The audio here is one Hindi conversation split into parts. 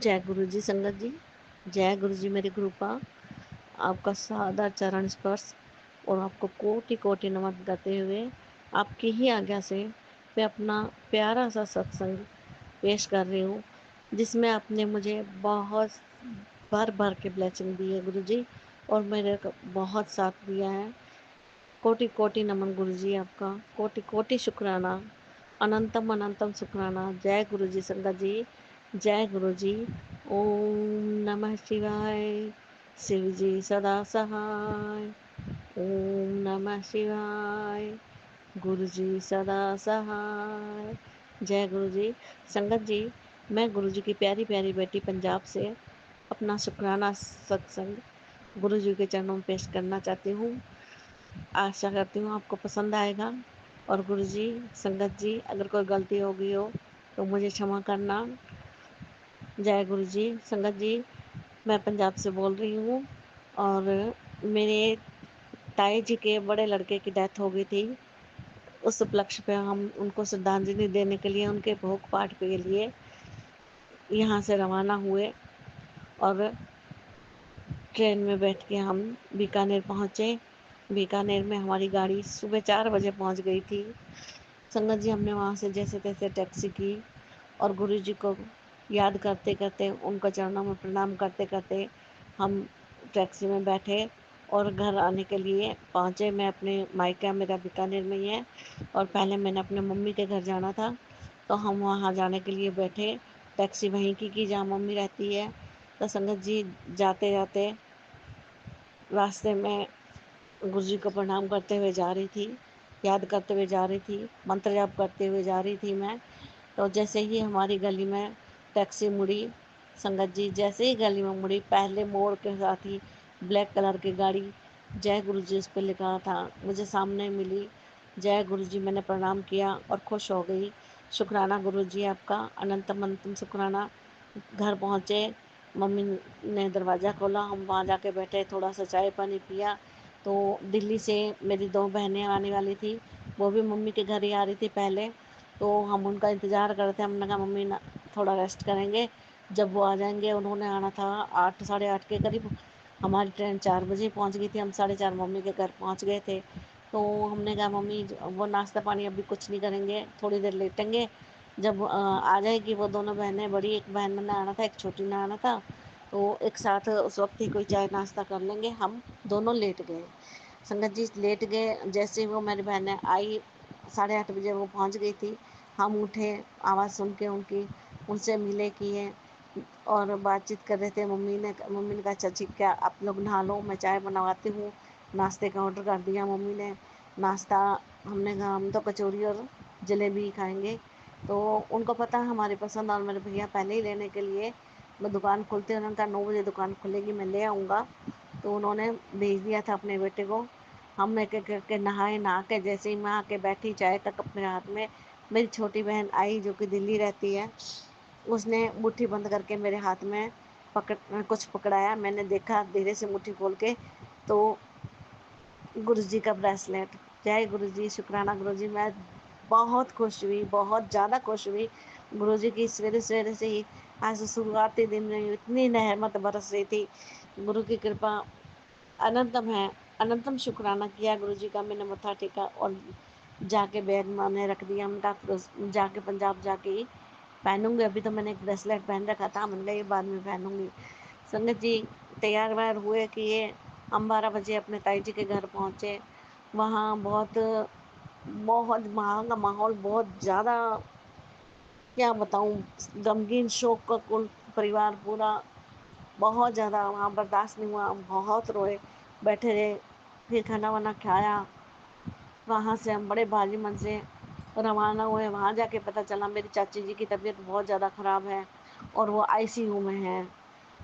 जय गुरु जी संगत जी। जय गुरु जी मेरी कृपा। आपका सादा चरण स्पर्श और आपको कोटि कोटि नमन करते हुए आपकी ही आज्ञा से मैं अपना प्यारा सा सत्संग पेश कर रही हूँ, जिसमें आपने मुझे बहुत भर भर के ब्लेसिंग दी है गुरु जी, और मेरे को बहुत साथ दिया है। कोटि कोटि नमन गुरु जी आपका, कोटि कोटि शुक्राना, अनंतम अनंतम शुक्राना। जय गुरु जी संगत जी। जय गुरु जी। ओम नमः शिवाय। शिव जी सदा सहाय। ओम नमः शिवाय। गुरु जी सदा सहाय। जय गुरु जी संगत जी। मैं गुरु जी की प्यारी प्यारी बेटी पंजाब से अपना शुक्राना सत्संग गुरु जी के चरणों में पेश करना चाहती हूँ। आशा करती हूँ आपको पसंद आएगा। और गुरु जी संगत जी, अगर कोई गलती हो गई हो तो मुझे क्षमा करना। जय गुरु जी संगत जी। मैं पंजाब से बोल रही हूँ, और मेरे ताई जी के बड़े लड़के की डेथ हो गई थी। उस उपलक्ष्य पे हम उनको श्रद्धांजलि देने के लिए, उनके भोग पाठ के लिए यहाँ से रवाना हुए, और ट्रेन में बैठ के हम बीकानेर पहुँचे। बीकानेर में हमारी गाड़ी सुबह 4 बजे पहुँच गई थी। संगत जी, हमने वहाँ से जैसे तैसे टैक्सी की, और गुरु जी को याद करते करते, उनका चरणों में प्रणाम करते करते हम टैक्सी में बैठे और घर आने के लिए पहुँचे। मैं अपने मायका, मेरा बीकानेर में ही है, और पहले मैंने अपने मम्मी के घर जाना था, तो हम वहाँ जाने के लिए बैठे। टैक्सी वहीं की जहाँ मम्मी रहती है। तो संगत जी, जाते जाते रास्ते में गुरु जी को प्रणाम करते हुए जा रही थी, याद करते हुए जा रही थी, मंत्र जाप करते हुए जा रही थी मैं। तो जैसे ही हमारी गली में टैक्सी मुड़ी, संगत जी जैसे ही गली में मुड़ी, पहले मोड़ के साथ ही ब्लैक कलर की गाड़ी जय गुरु जी उस पर लिखा था, मुझे सामने मिली। जय गुरु जी मैंने प्रणाम किया और खुश हो गई। शुक्राना गुरु जी आपका, अनंतम अनंतम शुक्राना। घर पहुँचे, मम्मी ने दरवाज़ा खोला, हम वहाँ जाके बैठे, थोड़ा सा चाय पानी पिया। तो दिल्ली से मेरी 2 बहनें आने वाली थी, वो भी मम्मी के घर ही आ रही थी पहले। तो हम उनका इंतज़ार कर रहे थे। हमने कहा मम्मी ना थोड़ा रेस्ट करेंगे, जब वो आ जाएंगे। उन्होंने आना था 8 साढ़े 8 के करीब। हमारी ट्रेन 4 बजे पहुंच गई थी, हम 4:30 मम्मी के घर पहुंच गए थे। तो हमने कहा मम्मी वो नाश्ता पानी अभी कुछ नहीं करेंगे, थोड़ी देर लेटेंगे, जब आ जाएगी वो दोनों बहनें, बड़ी एक बहन ने आना था, एक छोटी ने आना था, तो एक साथ उस वक्त ही कोई चाय नाश्ता कर लेंगे। हम दोनों लेट गए। संगत जी लेट गए, जैसे ही वो मेरी बहनें आई, 8:30 बजे वो पहुंच गई थी। हम उठे, आवाज़ सुन के उनकी, उनसे मिले किए और बातचीत कर रहे थे। मम्मी ने कहा चाची क्या आप लोग नहा लो, मैं चाय बनवाती हूँ। नाश्ते का ऑर्डर कर दिया मम्मी ने। नाश्ता, हमने कहा हम तो कचौरी और जलेबी खाएंगे। तो उनको पता है हमारी पसंद, और मेरे भैया पहले ही लेने के लिए, मैं दुकान खुलते उन्होंने कहा 9 बजे दुकान खुलेगी, मैं ले आऊँगा। तो उन्होंने भेज दिया था अपने बेटे को। हम एक एक करके नहाए, नहा के जैसे ही मैं आके बैठी चाय तक अपने हाथ में, मेरी छोटी बहन आई जो कि दिल्ली रहती है, उसने मुट्ठी बंद करके मेरे हाथ में कुछ पकड़ाया। मैंने देखा धीरे से मुट्ठी खोल के, तो गुरु जी का ब्रेसलेट। जय गुरु जी, शुक्राना गुरु जी। मैं बहुत खुश हुई, बहुत ज़्यादा खुश हुई। गुरु जी की सवेरे सवेरे से ही, आज शुरुआती दिन में इतनी रहमत बरस रही थी। गुरु की कृपा अनंतम है। अनंतम शुक्राना किया गुरु जी का। मैंने मत्था टेका और जाके बैग मैंने रख दिया। उनका जाके पंजाब जाके ही पहनूंगी। अभी तो मैंने एक ब्रेसलेट पहन रखा था, मैंने कहा ये बाद में पहनूंगी। संगत जी तैयार व्यार हुए कि ये हम 12 बजे अपने ताई जी के घर पहुँचे। वहाँ बहुत बहुत वहाँ का माहौल बहुत ज़्यादा, क्या बताऊँ, गमगीन शोक का कुल परिवार पूरा, बहुत ज़्यादा वहाँ बर्दाश्त नहीं हुआ, हम बहुत रोए, बैठे रहे। फिर खाना वाना खाया, वहाँ से हम बड़े भारी मन से रवाना हुए। वहाँ जाके पता चला मेरी चाची जी की तबीयत बहुत ज़्यादा ख़राब है और वो आईसीयू में है।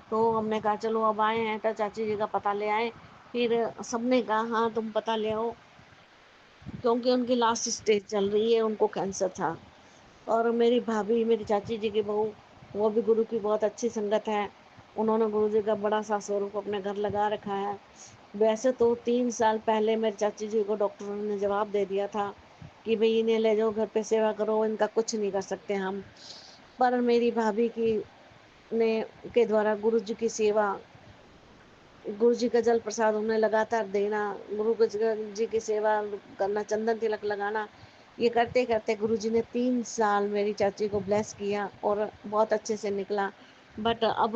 तो हमने कहा चलो अब आए हैं तो चाची जी का पता ले आए। फिर सबने कहा हाँ तुम पता ले आओ, क्योंकि उनकी लास्ट स्टेज चल रही है, उनको कैंसर था। और मेरी भाभी, मेरी चाची जी की बहू, वो भी गुरु की बहुत अच्छी संगत है। उन्होंने गुरु जी का बड़ा सा स्वरूप अपने घर लगा रखा है। वैसे तो 3 साल पहले मेरी चाची जी को डॉक्टरों ने जवाब दे दिया था कि भाई इन्हें ले जाओ घर पे सेवा करो, इनका कुछ नहीं कर सकते हम। पर मेरी भाभी की ने के द्वारा गुरु जी की सेवा, गुरु जी का जल प्रसाद उन्हें लगातार देना, जी की सेवा करना, चंदन तिलक लगाना, ये करते करते गुरु जी ने 3 साल मेरी चाची को ब्लेस किया और बहुत अच्छे से निकला। बट अब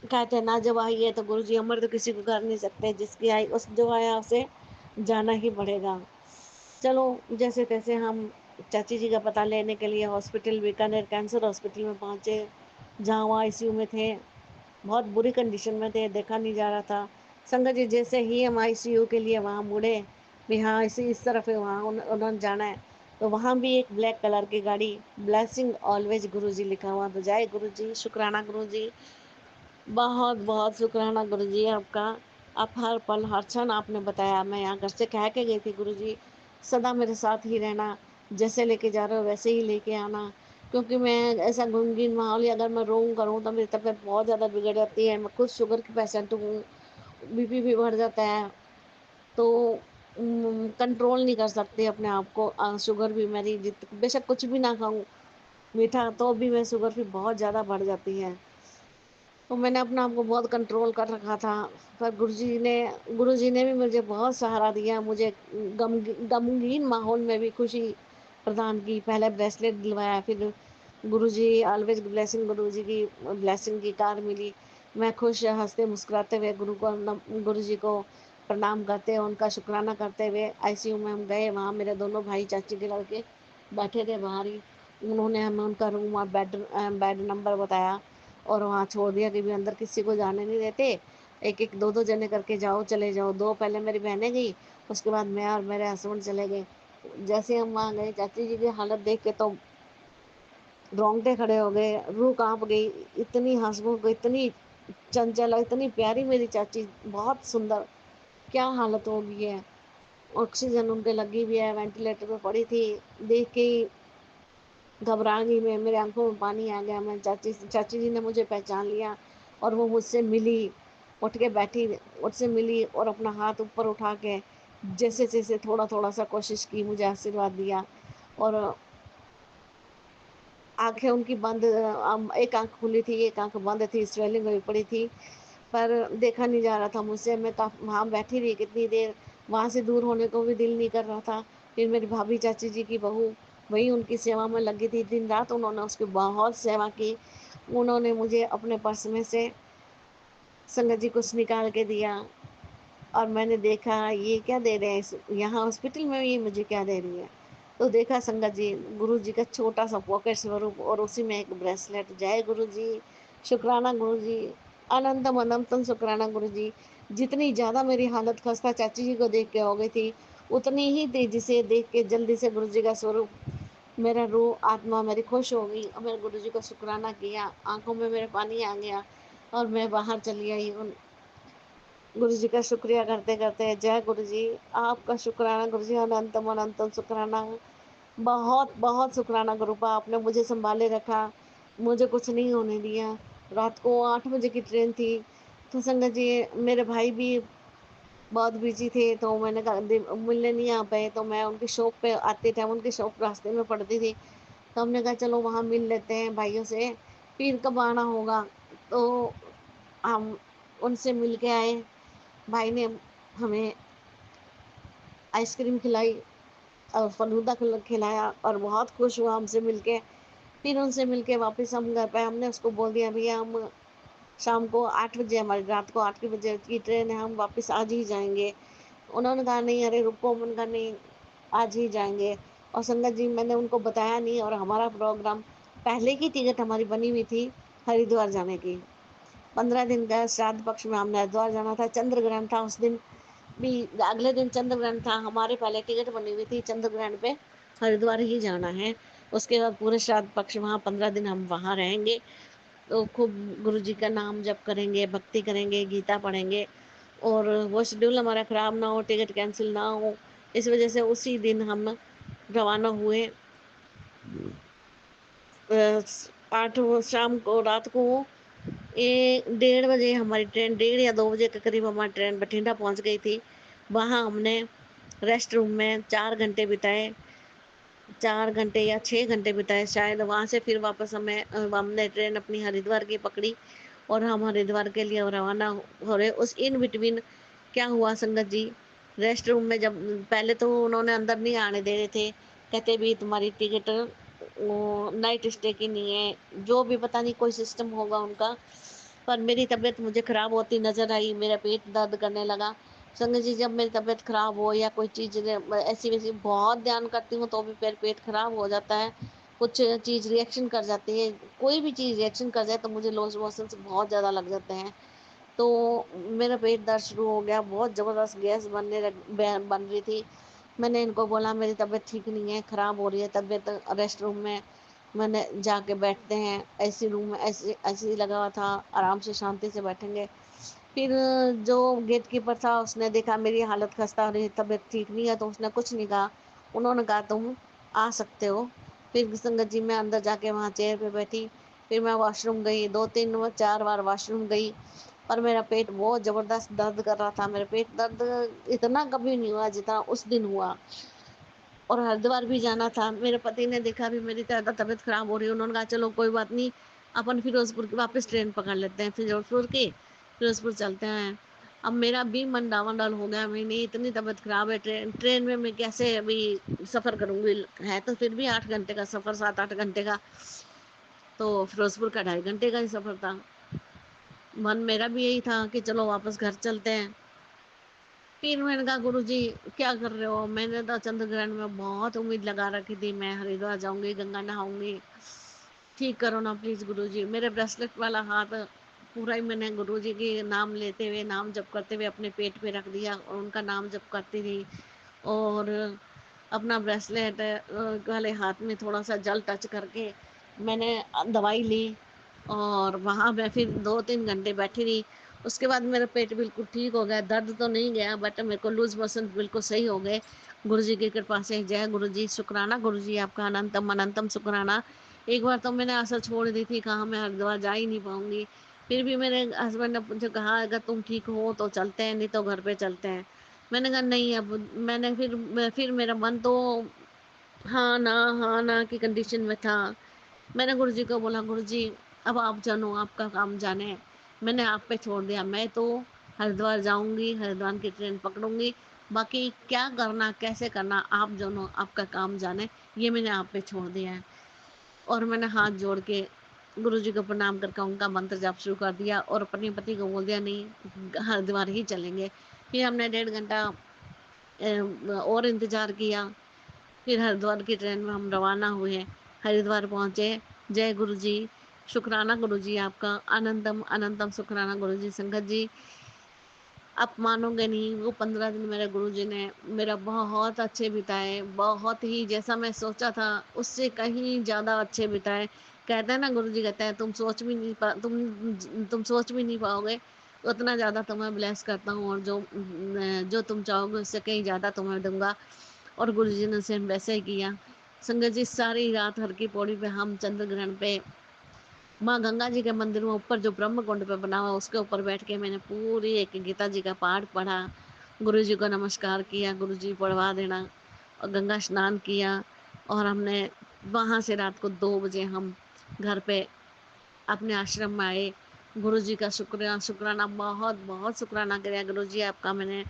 कहते हैं ना, जब आई है तो गुरु जी अमर तो किसी को कर नहीं सकते, जिसकी आई उस जो आया उसे जाना ही पड़ेगा। चलो, जैसे तैसे हम चाची जी का पता लेने के लिए हॉस्पिटल, बीकानेर कैंसर हॉस्पिटल में पहुंचे, जहाँ वो आईसीयू में थे, बहुत बुरी कंडीशन में थे, देखा नहीं जा रहा था। संगत जी, जैसे ही हम आईसीयू के लिए वहाँ मुड़े, भी हाँ इस तरफ है, वहाँ उन्होंने जाना है, तो वहाँ भी एक ब्लैक कलर की गाड़ी, ब्लेसिंग ऑलवेज गुरु जी लिखा हुआ, तो जय गुरु जी, शुक्राना गुरु जी, बहुत बहुत शुक्राना गुरु जी आपका। आप हर पल हर क्षण आपने बताया, मैं यहाँ घर से कह के गई थी गुरु जी सदा मेरे साथ ही रहना, जैसे लेके जा रहे हो वैसे ही लेके आना, क्योंकि मैं ऐसा गमगीन माहौल, या अगर मैं रोऊं करूँ तो मेरी तबीयत बहुत ज़्यादा बिगड़ जाती है। मैं खुद शुगर की पेशेंट हूँ, बीपी भी बढ़ जाता है, तो कंट्रोल नहीं कर सकती अपने आप को। शुगर भी मेरी बेशक कुछ भी ना खाऊं मीठा, तो भी मैं शुगर भी बहुत ज़्यादा बढ़ जाती है। तो मैंने अपने आप को बहुत कंट्रोल कर रखा था, पर गुरुजी ने भी मुझे बहुत सहारा दिया, मुझे गम गमगीन माहौल में भी खुशी प्रदान की। पहले ब्रेसलेट दिलवाया, फिर गुरुजी ऑलवेज ब्लेसिंग, गुरुजी की ब्लेसिंग की कार मिली। मैं खुश हंसते मुस्कुराते हुए गुरुजी को प्रणाम करते, उनका शुक्राना करते हुए आईसीयू में हम गए। वहाँ मेरे दोनों भाई चाची के लड़के बैठे थे बाहर ही, उन्होंने हमें उनका रूम और बेड नंबर बताया, और वहाँ छोड़ दिया कि भी अंदर किसी को जाने नहीं देते, एक एक दो दो जने करके जाओ, चले जाओ। दो पहले मेरी बहनें गई, उसके बाद मैं और मेरे हस्बैंड चले गए। जैसे हम वहाँ गए, चाची जी की हालत देख के तो रोंगटे खड़े हो गए, रूह कांप गई। इतनी हंसमुख, इतनी चंचल, इतनी प्यारी मेरी चाची, बहुत सुंदर, क्या हालत हो गई है। ऑक्सीजन उनके लगी भी है, वेंटिलेटर पे पड़ी थी। देख के ही घबरा गई मैं, मेरे आंखों में पानी आ गया। मैं चाची जी ने मुझे पहचान लिया और वो मुझसे मिली, उठ के बैठी, मुझसे मिली और अपना हाथ ऊपर उठा के जैसे जैसे थोड़ा थोड़ा सा कोशिश की, मुझे आशीर्वाद दिया। और आंखें उनकी बंद, एक आंख खुली थी, एक आंख बंद थी, स्वेलिंग हुई पड़ी थी, पर देखा नहीं जा रहा था मुझसे। मैं काफी वहाँ बैठी रही कितनी देर, वहाँ से दूर होने को भी दिल नहीं कर रहा था। फिर मेरी भाभी चाची जी की बहू, वही उनकी सेवा में लगी थी दिन रात, उन्होंने उसकी बहुत सेवा की। उन्होंने मुझे अपने पर्स में से संगत जी कुछ निकाल के दिया, और मैंने देखा ये क्या दे रहे हैं यहाँ हॉस्पिटल में, ये मुझे क्या दे रही है। तो देखा संगत जी, गुरु जी का छोटा सा पॉकेट स्वरूप, और उसी में एक ब्रेसलेट। जय गुरु जी, शुक्राना गुरु जी, अनंतम अनंतम शुक्राना गुरु जी। जितनी ज़्यादा मेरी हालत खस्ता चाची जी को देख के हो गई थी, उतनी ही तेजी से देख के जल्दी से गुरु जी का स्वरूप, मेरा रूह आत्मा मेरी खुश हो गई, और मैंने गुरु जी को शुक्राना किया, आंखों में मेरे पानी आ गया, और मैं बाहर चली आई गुरु जी का शुक्रिया करते करते। जय गुरु जी, आपका शुक्राना गुरु जी, अनंतम अनंतम शुक्राना, बहुत बहुत शुक्राना गुरुपा, आपने मुझे संभाले रखा, मुझे कुछ नहीं होने दिया। रात को 8 बजे की ट्रेन थी, तो संगत जी मेरे भाई भी बहुत बिजी थे, तो मैंने कहा मिलने नहीं आ पाए, तो मैं उनकी शॉप पे आते टाइम, उनकी शॉप रास्ते में पड़ती थी, तो हमने कहा चलो वहाँ मिल लेते हैं भाइयों से, फिर कब आना होगा। तो हम उनसे मिल के आए। भाई ने हमें आइसक्रीम खिलाई और फलूदा खिलाया, और बहुत खुश हुआ हमसे मिलके। फिर उनसे मिलके वापस हम घर पे, हमने उसको बोल दिया भैया हम शाम को 8 बजे, हमारी रात को 8 बजे की ट्रेन है, हम वापस आज ही जाएंगे। उन्होंने कहा नहीं, अरे रुको, मैंने कहा नहीं, आज ही जाएंगे। और संगत जी मैंने उनको बताया नहीं, और हमारा प्रोग्राम, पहले की टिकट हमारी बनी हुई थी हरिद्वार जाने की, 15 दिन का श्राद्ध पक्ष में हमने हरिद्वार जाना था, चंद्र ग्रहण था उस दिन भी, अगले दिन चंद्र ग्रहण था, हमारे पहले टिकट बनी हुई थी चंद्र ग्रहण पे हरिद्वार ही जाना है। उसके बाद पूरे श्राद्ध पक्ष वहाँ 15 दिन हम वहाँ रहेंगे, तो खूब गुरु जी का नाम जप करेंगे, भक्ति करेंगे, गीता पढ़ेंगे, और वो शेड्यूल हमारा खराब ना हो, टिकट कैंसिल ना हो, इस वजह से उसी दिन हम रवाना हुए। 8 शाम को, रात को 1:30 बजे हमारी ट्रेन, 1:30 या 2 बजे के करीब हमारी ट्रेन बठिंडा पहुंच गई थी। वहाँ हमने रेस्ट रूम में 4 घंटे बिताए, 4 घंटे या 6 घंटे बिताए शायद। वहाँ से फिर वापस हमने ट्रेन अपनी हरिद्वार की पकड़ी और हम हरिद्वार के लिए रवाना हो रहे। उस इन बिटवीन क्या हुआ संगत जी, रेस्ट रूम में जब पहले तो उन्होंने अंदर नहीं आने दे रहे थे, कहते भी तुम्हारी टिकट नाइट स्टे की नहीं है, जो भी पता नहीं कोई सिस्टम होगा उनका। पर मेरी तबीयत मुझे खराब होती नजर आई, मेरा पेट दर्द करने लगा। संगत जी, जब मेरी तबीयत खराब हो या कोई चीज़ ऐसी वैसी बहुत ध्यान करती हूँ तो भी फिर पेट खराब हो जाता है, कुछ चीज़ रिएक्शन कर जाती है, कोई भी चीज़ रिएक्शन कर जाए तो मुझे लूज मोशन बहुत ज़्यादा लग जाते हैं। तो मेरा पेट दर्द शुरू हो गया, बहुत ज़बरदस्त गैस बन रही थी। मैंने इनको बोला मेरी तबीयत ठीक नहीं है, ख़राब हो रही है तबीयत, रेस्ट रूम में मैंने जाके बैठते हैं, एसी रूम में ऐसे ऐसे ही लगा हुआ था, आराम से शांति से बैठेंगे। फिर जो गेट कीपर था उसने देखा मेरी हालत खस्ता हो रही, तबीयत ठीक नहीं है, तो उसने कुछ नहीं कहा। उन्होंने कहा तुम आ सकते हो। फिर संगत जी मैं अंदर जाके वहाँ चेयर पे बैठी, फिर मैं वॉशरूम गई, 2-3 4 बार वॉशरूम गई। और मेरा पेट बहुत ज़बरदस्त दर्द कर रहा था, मेरा पेट दर्द इतना कभी नहीं हुआ जितना उस दिन हुआ। और हरिद्वार भी जाना था, मेरे पति ने देखा भी मेरी ज़्यादा तबीयत खराब हो रही है, उन्होंने कहा चलो कोई बात नहीं, अपन फिरोजपुर की वापस ट्रेन पकड़ लेते हैं, फिरोजपुर की फिरोजपुर चलते हैं। अब मेरा भी मन डावाडोल हो गया, मैंने इतनी तबीयत खराब है, ट्रेन ट्रेन में मैं कैसे अभी सफ़र करूंगी, है तो फिर भी 8 घंटे का सफ़र, 7-8 घंटे का, तो फिरोजपुर का 2.5 घंटे का ही सफ़र था। मन मेरा भी यही था कि चलो वापस घर चलते हैं। फिर मैंने कहा गुरुजी क्या कर रहे हो, मैंने तो चंद्र ग्रहण में बहुत उम्मीद लगा रखी थी, मैं हरिद्वार जाऊंगी, गंगा नहाऊंगी, ठीक करो ना प्लीज गुरुजी। मेरे ब्रेसलेट वाला हाथ पूरा ही मैंने गुरुजी के नाम लेते हुए, नाम जप करते हुए अपने पेट पे रख दिया और उनका नाम जप करती थी। और अपना ब्रेसलेट वाले हाथ में थोड़ा सा जल टच करके मैंने दवाई ली। और वहाँ मैं फिर 2-3 घंटे बैठी रही। उसके बाद मेरा पेट बिल्कुल ठीक हो गया, दर्द तो नहीं गया बट मेरे को लूज मोशन बिल्कुल सही हो गए, गुरु जी की कृपा से। जय गुरु जी, शुक्राना गुरु जी आपका, अनंतम अनंतम शुक्राना। एक बार तो मैंने आशा छोड़ दी थी, कहा मैं हरिद्वार जा ही नहीं पाऊंगी। फिर भी मेरे हस्बैंड ने मुझे कहा अगर तुम ठीक हो तो चलते हैं, नहीं तो घर पे चलते हैं। मैंने कहा नहीं, अब मैंने फिर मेरा मन तो हाँ ना की कंडीशन में था। मैंने गुरुजी को बोला गुरुजी अब आप जानो, आपका काम जाने, मैंने आप पे छोड़ दिया, मैं तो हरिद्वार जाऊंगी, हरिद्वार की ट्रेन पकड़ूंगी, बाकी क्या करना कैसे करना आप जानो, आपका काम जाने, ये मैंने आप पे छोड़ दिया है। और मैंने हाथ जोड़ के गुरुजी को प्रणाम करके उनका मंत्र जाप शुरू कर दिया और अपने पति को बोल दिया नहीं हरिद्वार ही चलेंगे। फिर हमने 1.5 घंटा और इंतजार किया। फिर हरिद्वार की ट्रेन में हम रवाना हुए, हरिद्वार पहुंचे। जय गुरु जी, शुक्राना गुरु जी आपका, अनंतम अनंतम शुक्राना गुरु जी। संगत जी आप मानोगे नहीं, वो 15 दिन मेरे गुरुजी ने मेरा बहुत अच्छे बिताए, बहुत ही जैसा मैं सोचा था उससे कहीं ज़्यादा अच्छे बिताए। कहते हैं ना गुरुजी कहते हैं तुम सोच भी नहीं पाओगे उतना ज़्यादा तुम्हें ब्लेस करता हूँ, और जो तुम चाहोगे उससे कहीं ज़्यादा तुम्हें दूंगा। और गुरुजी ने सेम वैसे ही किया। संगत जी सारी रात हर की पौड़ी पे हम चंद्र ग्रहण पे माँ गंगा जी के मंदिर में ऊपर जो ब्रह्म कुंड पे बना हुआ उसके ऊपर बैठ के मैंने पूरी एक गीता जी का पाठ पढ़ा, गुरु जी को नमस्कार किया, गुरु जी पढ़वा देना, और गंगा स्नान किया। और हमने वहाँ से रात को 2 बजे हम घर पे अपने आश्रम में आए। गुरु जी का शुक्राना बहुत बहुत शुक्राना किया गुरु जी आपका मैंने,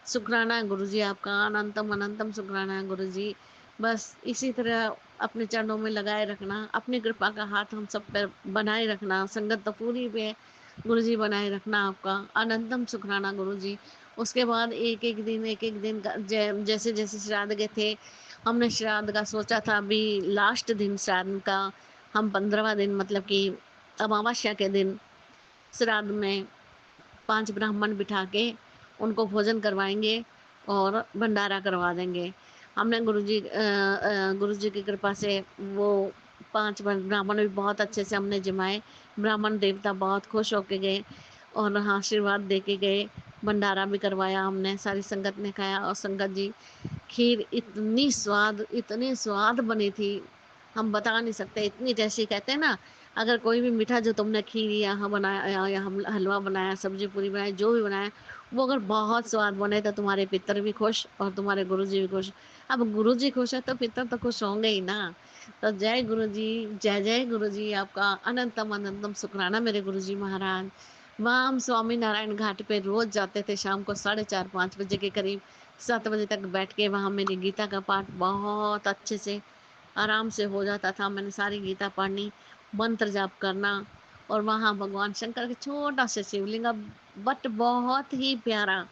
शुक्राना है गुरु जी आपका, अनंतम अनंतम शुक्राना है गुरु जी। बस इसी तरह अपने चरणों में लगाए रखना, अपनी कृपा का हाथ हम सब पर बनाए रखना, संगत तो पूरी पे गुरु जी बनाए रखना आपका, अनंतम शुक्राना गुरु जी। उसके बाद एक एक दिन जैसे जैसे श्राद्ध के थे, हमने श्राद्ध का सोचा था अभी लास्ट दिन श्राद्ध का, हम 15वां दिन मतलब कि अमावस्या के दिन श्राद्ध में 5 ब्राह्मण बिठा के उनको भोजन करवाएंगे और भंडारा करवा देंगे। हमने गुरु जी की कृपा से वो 5 ब्राह्मण भी बहुत अच्छे से हमने जमाए। ब्राह्मण देवता बहुत खुश होके गए और आशीर्वाद दे के गए। भंडारा भी करवाया हमने, सारी संगत ने खाया। और संगत जी खीर इतनी स्वाद बनी थी, हम बता नहीं सकते, इतनी टेस्टी। कहते हैं ना अगर कोई भी मीठा जो तुमने खीर यहाँ बनाया या हम हलवा बनाया, सब्जी पूरी बनाई, जो भी बनाया, वो अगर बहुत स्वाद बने तो तुम्हारे पितर भी खुश और तुम्हारे गुरु जी भी खुश। अब गुरु जी खुश है तो पितर तो खुश होंगे ही ना। तो जय गुरु जी, जय जय गुरु जी, आपका अनंतम अनंतम शुक्राना मेरे गुरु जी महाराज। वहाँ हम स्वामी नारायण घाट पे रोज जाते थे, शाम को 4:30-5 बजे के करीब, 7 बजे तक बैठ के वहाँ मेरी गीता का पाठ बहुत अच्छे से आराम से हो जाता था। मैंने सारी गीता पढ़नी, मंत्र जाप करना, और वहाँ भगवान शंकर का छोटा सा शिवलिंग, बट बहुत ही प्यारा।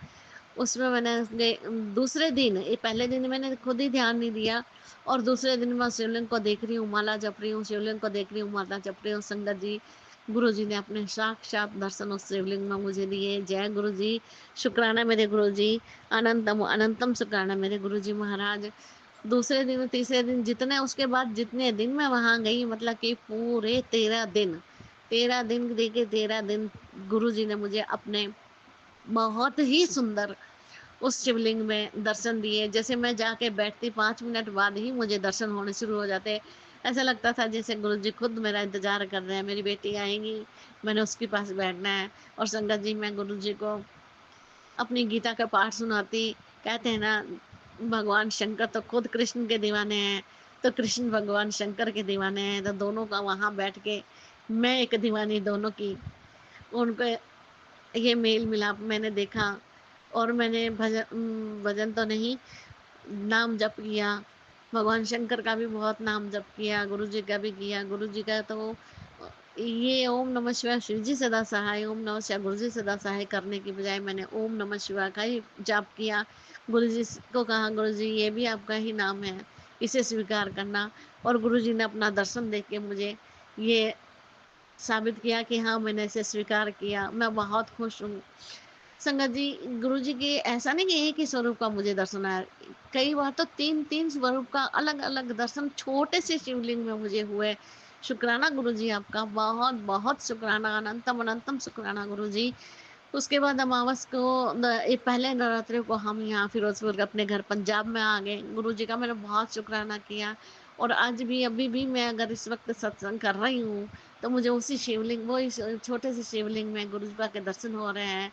उसमें मैंने दूसरे दिन, ये पहले दिन मैंने खुद ही ध्यान नहीं दिया, और दूसरे दिन मैं शिवलिंग को देख रही हूँ, माला जप रही हूँ, शिवलिंग को देख रही हूँ, माला जप रही हूँ। संगत जी, गुरु जी ने अपने साक्षात दर्शन उस शिवलिंग में मुझे दिए। जय गुरु जी, शुक्राना मेरे गुरु जी, अनंतम अनंतम शुक्राना मेरे गुरु जी महाराज। दूसरे दिन, तीसरे दिन, जितने उसके बाद जितने दिन मैं वहां गई, मतलब कि पूरे 13 दिन, 13 दिन देखिए, 13 दिन गुरु जी ने मुझे अपने बहुत ही सुंदर उस शिवलिंग में दर्शन दिए। जैसे मैं जाके बैठती, 5 मिनट बाद ही मुझे दर्शन होने शुरू हो जाते। ऐसा लगता था जैसे गुरु जी खुद मेरा इंतजार कर रहे हैं, मेरी बेटी आएंगी, मैंने उसके पास बैठना है। और संगत जी, मैं गुरु जी को अपनी गीता का पाठ सुनाती। कहते हैं ना, भगवान शंकर तो खुद कृष्ण के दीवाने हैं, तो कृष्ण भगवान शंकर के दीवाने हैं, तो दोनों का वहां बैठ के मैं एक दीवानी दोनों की, उनको ये मेल मिलाप मैंने देखा। और मैंने भजन तो नहीं, नाम जप किया, भगवान शंकर का भी बहुत नाम जप किया, गुरु जी का भी किया। गुरु जी का तो ये ओम नमः शिवाय शिव जी सदा सहाय, ओम नमः शिवाय गुरु जी सदा सहाय करने की बजाय मैंने ओम नमः शिवाय का ही जाप किया। गुरु जी को कहा, गुरु जी ये भी आपका ही नाम है, इसे स्वीकार करना। और गुरु जी ने अपना दर्शन देख के मुझे ये साबित किया कि हाँ, मैंने इसे स्वीकार किया। मैं बहुत खुश हूँ। संगत जी, गुरु जी के ऐसा नहीं कि एक ही स्वरूप का मुझे दर्शन आया, कई बार तो तीन तीन स्वरूप का अलग अलग दर्शन छोटे से शिवलिंग में मुझे हुए। शुक्राना गुरु जी आपका, बहुत बहुत शुक्राना, अनंतम अनंतम शुक्राना गुरु जी। उसके बाद अमावस को ये पहले नवरात्रि को हम यहाँ फिरोजपुर के अपने घर पंजाब में आ गए। गुरु जी का मैंने बहुत शुक्राना किया। और आज भी, अभी भी मैं अगर इस वक्त सत्संग कर रही हूँ, तो मुझे उसी शिवलिंग, वो इस छोटे से शिवलिंग में गुरु जी के दर्शन हो रहे हैं।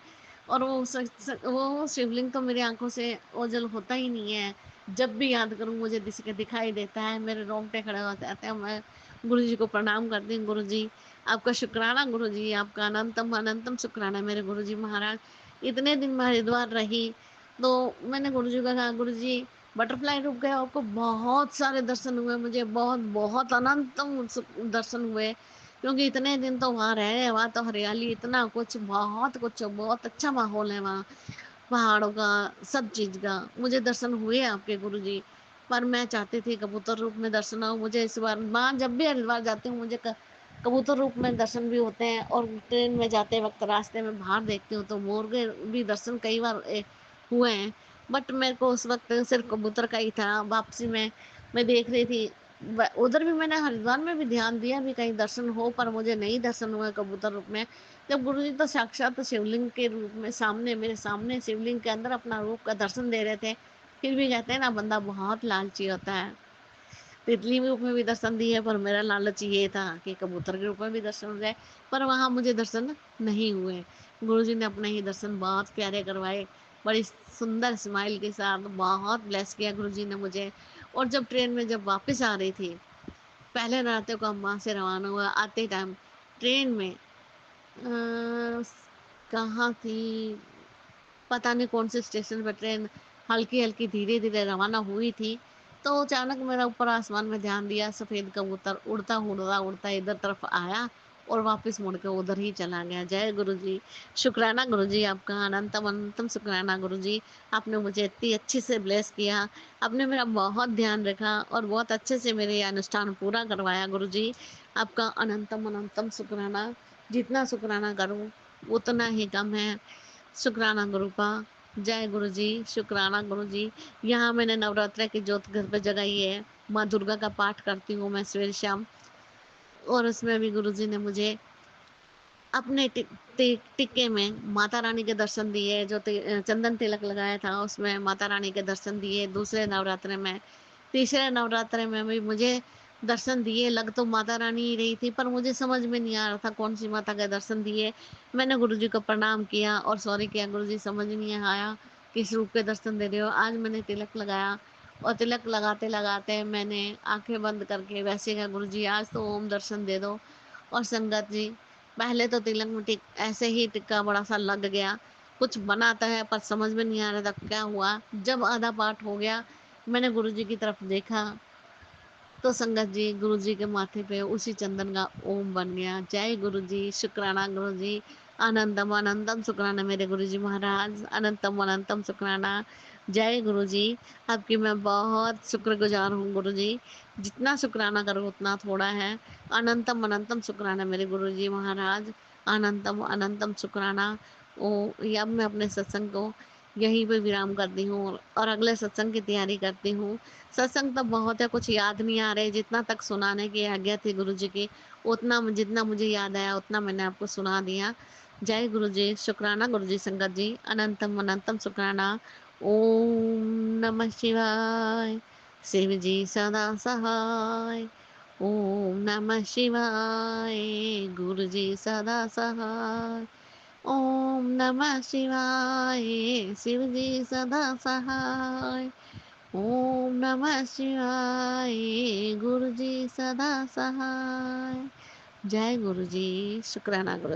और वो शिवलिंग तो मेरी आंखों से ओझल होता ही नहीं है। जब भी याद करूं मुझे दिखाई देता है, मेरे रोंगटे खड़े हो जाते हैं। मैं गुरु जी को प्रणाम करती हूँ। गुरु जी आपका शुक्राना, गुरु जी आपका अनंतम अनंतम शुक्राना मेरे गुरु जी महाराज। इतने दिन मैं हरिद्वार रही, तो मैंने गुरु जी को कहा, गुरु जी बटरफ्लाई रुक गए, आपको बहुत सारे दर्शन हुए, मुझे बहुत बहुत अनंतम दर्शन हुए। क्योंकि इतने दिन तो वहाँ रहे, वहाँ तो हरियाली, इतना कुछ, बहुत कुछ, बहुत अच्छा माहौल है वहाँ, पहाड़ों का, सब चीज का। मुझे दर्शन हुए आपके गुरु जी। पर मैं चाहती थी कबूतर रूप में दर्शन हो मुझे इस बार। माँ, जब भी हरिद्वार जाती हूँ मुझे कबूतर रूप में दर्शन भी होते हैं। और ट्रेन में जाते वक्त रास्ते में बाहर देखती हूँ तो मोर के भी दर्शन कई बार हुए हैं। बट मेरे को उस वक्त सिर्फ कबूतर का ही था। वापसी में मैं देख रही थी, उधर भी मैंने हरिद्वार में भी ध्यान दिया भी कहीं दर्शन हो, पर मुझे नहीं दर्शन हुआ कबूतर रूप में। जब गुरु जी तो साक्षात शिवलिंग के रूप में सामने, मेरे सामने शिवलिंग के अंदर अपना रूप का दर्शन दे रहे थे। फिर भी कहते हैं ना, बंदा बहुत लालची होता है। तितली रूप में भी दर्शन दिए, पर मेरा लालच ये था कि कबूतर के रूप में भी दर्शन हो जाए। पर वहां मुझे दर्शन नहीं हुए। गुरु जी ने अपने ही दर्शन बहुत प्यारे करवाए, बड़ी सुंदर स्माइल के साथ बहुत ब्लेस किया गुरु जी ने मुझे। और जब ट्रेन में जब वापस आ रही थी, पहले रात को हम वहां से रवाना हुआ, आते टाइम ट्रेन में कहाँ थी, पता नहीं कौन से स्टेशन पर ट्रेन हल्की हल्की धीरे धीरे रवाना हुई थी। तो अचानक मेरा ऊपर आसमान में ध्यान दिया, सफेद कबूतर उड़ता उड़ता उड़ता इधर तरफ आया और वापस मुड़ के उधर ही चला गया। जय गुरु जी, शुक्राना गुरु जी आपका, अनंतम अनंतम शुक्राना गुरु जी। आपने मुझे इतनी अच्छी से ब्लेस किया, आपने मेरा बहुत ध्यान रखा और बहुत अच्छे से मेरे ये अनुष्ठान पूरा करवाया गुरु जी। आपका अनंतम अनंतम शुक्राना। जितना शुक्राना करूं उतना ही कम है। शुक्राना गुरु का। जय गुरु जी, शुक्राना गुरु जी। यहाँ मैंने नवरात्र की ज्योत घर पे जगाई है। माँ दुर्गा का पाठ करती हूँ मैं सवेरे शाम। और उसमें भी गुरु जी ने मुझे अपने टिक्के में माता रानी के दर्शन दिए। जो चंदन तिलक लगाया था उसमें माता रानी के दर्शन दिए। दूसरे नवरात्र में, तीसरे नवरात्र में भी मुझे दर्शन दिए। लग तो माता रानी ही रही थी, पर मुझे समझ में नहीं आ रहा था कौन सी माता के दर्शन दिए। मैंने गुरुजी को प्रणाम किया और सॉरी किया, गुरुजी समझ नहीं आया किस रूप के दर्शन दे रहे हो। आज मैंने तिलक लगाया और तिलक लगाते लगाते मैंने आंखें बंद करके वैसे कहा, गुरु जी आज तो ओम दर्शन दे दो। और संगत जी, पहले तो तिलक में ऐसे ही टिक्का बड़ा सा लग गया, कुछ बनाता है पर समझ में नहीं आ रहा था क्या हुआ। जब आधा पाठ हो गया, मैंने गुरु जी की तरफ देखा, तो संगत जी गुरु जी के माथे पे उसी चंदन का ओम बन गया। जय गुरु जी, शुक्राना गुरु जी, अनंतम अनंतम शुक्राना मेरे गुरु जी महाराज, अनंतम अनंतम शुक्राना। जय गुरु जी, आपकी मैं बहुत शुक्रगुजार हूँ गुरु जी। जितना शुक्राना करो उतना थोड़ा है। अनंतम अनंतम शुक्राना मेरे गुरु जी महाराज, अनंतम अनंतम शुक्राना। ओ, अब मैं अपने सत्संग को यहीं पे विराम करती हूँ और अगले सत्संग की तैयारी करती हूँ। सत्संग तो बहुत है, कुछ याद नहीं आ रहे, जितना तक सुनाने की आज्ञा थी गुरु जी की, उतना जितना मुझे याद आया उतना मैंने आपको सुना दिया। जय गुरु जी, शुक्राना गुरु जी, संगत जी, अनंतम अनंतम शुक्राना। ओम नमः शिवाय, शिव जी सदा सहाय। ओम नमः शिवाय, गुरु जी सदा सहाय। ओम नमः शिवाय, शिव जी सदा सहाय। ओम नमः शिवाय, गुरु जी सदा सहाय। जय गुरु जी, शुक्राना गुरु जी।